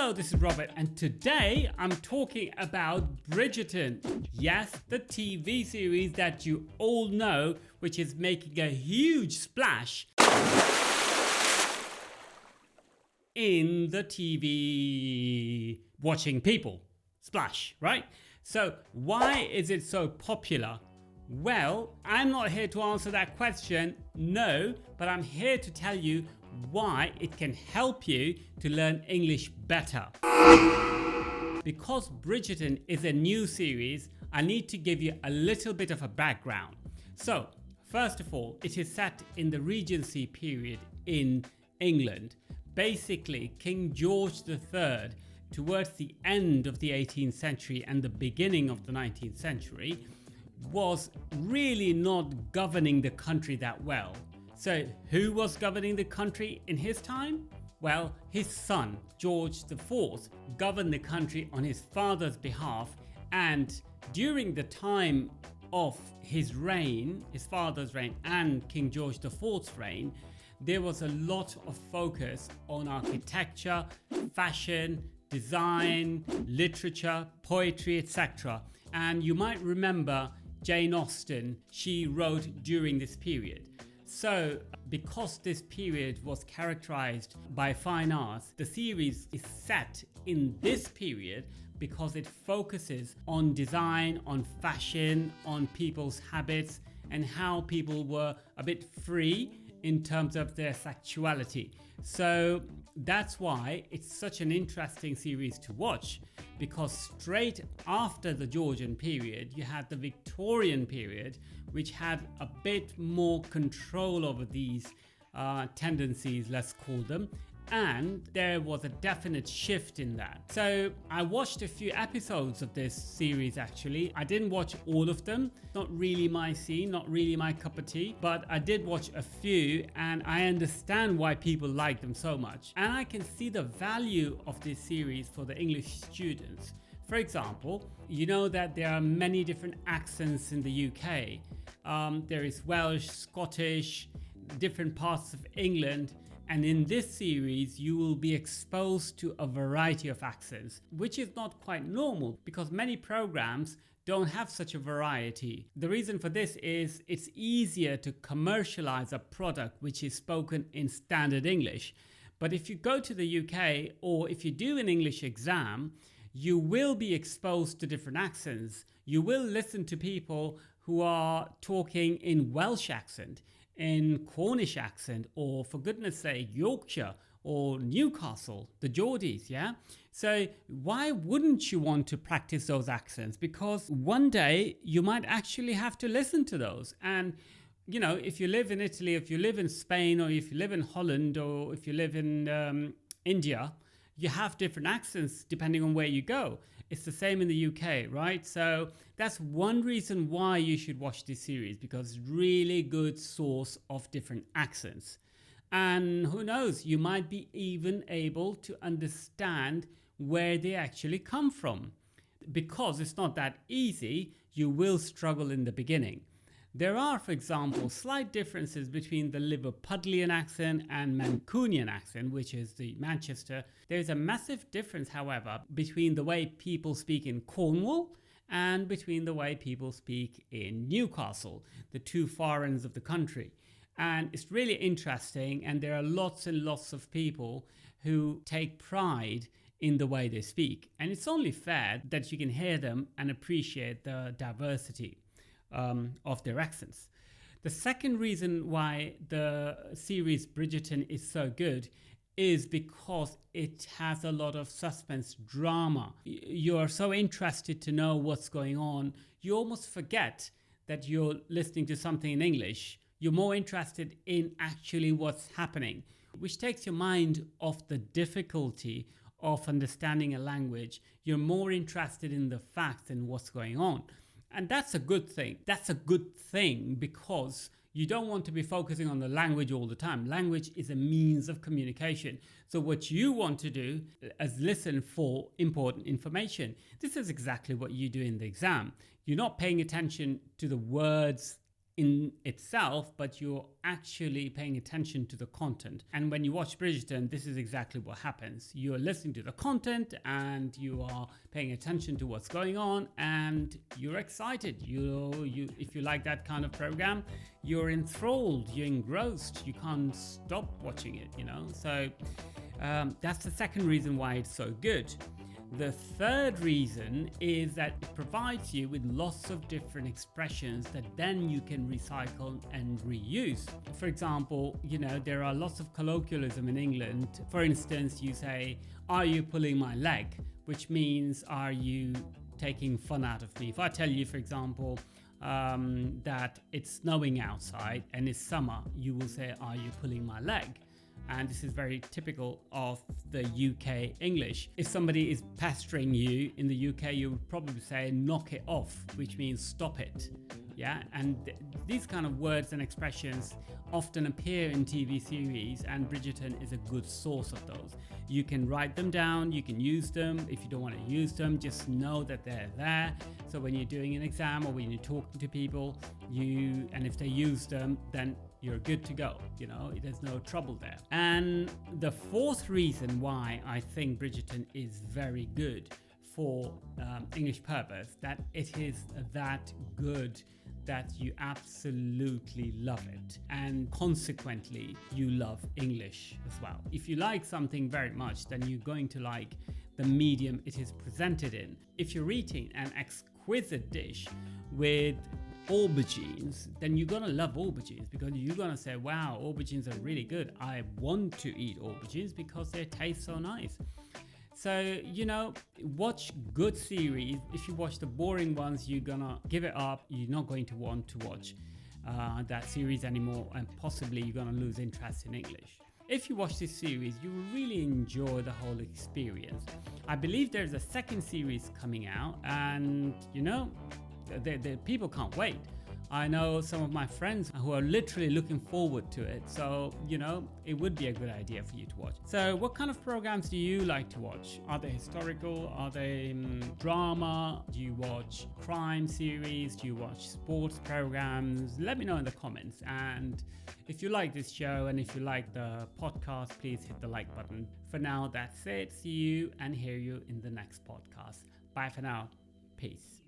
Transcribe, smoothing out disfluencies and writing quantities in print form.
Hello, this is Robert, and today I'm talking about Bridgerton. Yes, the TV series that you all know, which is making a huge splash in the TV watching people. Splash, right? So why is it so popular? Well, I'm not here to answer that question, no, but I'm here to tell you why it can help you to learn English better. Because Bridgerton is a new series, I need to give you a little bit of a background. So, first of all, it is set in the Regency period in England. Basically, King George III, towards the end of the 18th century and the beginning of the 19th century, was really not governing the country that well. So who was governing the country in his time? Well, his son, George IV, governed the country on his father's behalf, and during the time of his reign, his father's reign and King George IV's reign, there was a lot of focus on architecture, fashion, design, literature, poetry, etc. And you might remember Jane Austen, she wrote during this period. So, because this period was characterized by fine arts, the series is set in this period because it focuses on design, on fashion, on people's habits, and how people were a bit free in terms of their sexuality. So that's why it's such an interesting series to watch, because straight after the Georgian period, you had the Victorian period, which had a bit more control over these tendencies, let's call them, and there was a definite shift in that. So I watched a few episodes of this series actually. I didn't watch all of them, not really my scene, not really my cup of tea, but I did watch a few and I understand why people like them so much. And I can see the value of this series for the English students. For example, you know that there are many different accents in the UK. There is Welsh, Scottish, different parts of England. And in this series, you will be exposed to a variety of accents, which is not quite normal because many programs don't have such a variety. The reason for this is it's easier to commercialize a product which is spoken in standard English. But if you go to the UK or if you do an English exam, you will be exposed to different accents. You will listen to people who are talking in Welsh accent, in Cornish accent, or for goodness sake, Yorkshire or Newcastle, the Geordies, yeah? So why wouldn't you want to practice those accents? Because one day you might actually have to listen to those. And, you know, if you live in Italy, if you live in Spain, or if you live in Holland, or if you live in India, you have different accents depending on where you go. It's the same in the UK, right? So that's one reason why you should watch this series, because it's really good source of different accents. And who knows, you might be even able to understand where they actually come from. Because it's not that easy, you will struggle in the beginning. There are, for example, slight differences between the Liverpudlian accent and Mancunian accent, which is the Manchester. There's a massive difference, however, between the way people speak in Cornwall and between the way people speak in Newcastle, the two far ends of the country. And it's really interesting, and there are lots and lots of people who take pride in the way they speak. And it's only fair that you can hear them and appreciate the diversity of their accents. The second reason why the series Bridgerton is so good is because it has a lot of suspense drama. You're so interested to know what's going on, you almost forget that you're listening to something in English. You're more interested in actually what's happening, which takes your mind off the difficulty of understanding a language. You're more interested in the facts and what's going on. And that's a good thing. That's a good thing because you don't want to be focusing on the language all the time. Language is a means of communication. So what you want to do is listen for important information. This is exactly what you do in the exam. You're not paying attention to the words in itself, but you're actually paying attention to the content. And when you watch Bridgerton, this is exactly what happens. You're listening to the content and you are paying attention to what's going on, and you're excited. If you like that kind of program, you're enthralled, you're engrossed, you can't stop watching it, So that's the second reason why it's so good. The third reason is that it provides you with lots of different expressions that then you can recycle and reuse. For example, there are lots of colloquialism in England. For instance, you say, "Are you pulling my leg?" Which means, "Are you taking fun out of me?" If I tell you, for example, that it's snowing outside and it's summer, you will say, "Are you pulling my leg?" And this is very typical of the UK English. If somebody is pestering you in the UK, you would probably say, "Knock it off," which means stop it. Yeah, and these kind of words and expressions often appear in TV series, and Bridgerton is a good source of those. You can write them down, you can use them. If you don't want to use them, just know that they're there. So when you're doing an exam or when you're talking to people, and if they use them, then you're good to go. There's no trouble there. And the fourth reason why I think Bridgerton is very good for English purpose, that it is that good that you absolutely love it, and consequently you love English as well. If you like something very much, then you're going to like the medium it is presented in. If you're eating an exquisite dish with aubergines, then you're gonna love aubergines, because you're gonna say, "Wow, aubergines are really good. I want to eat aubergines because they taste so nice." So, watch good series. If you watch the boring ones, you're gonna give it up. You're not going to want to watch that series anymore, and possibly you're gonna lose interest in English. If you watch this series, you will really enjoy the whole experience. I believe there's a second series coming out, and the people can't wait. I know some of my friends who are literally looking forward to it. So, it would be a good idea for you to watch. So what kind of programs do you like to watch? Are they historical? Are they drama? Do you watch crime series? Do you watch sports programs? Let me know in the comments. And if you like this show and if you like the podcast, please hit the like button. For now, that's it. See you and hear you in the next podcast. Bye for now. Peace.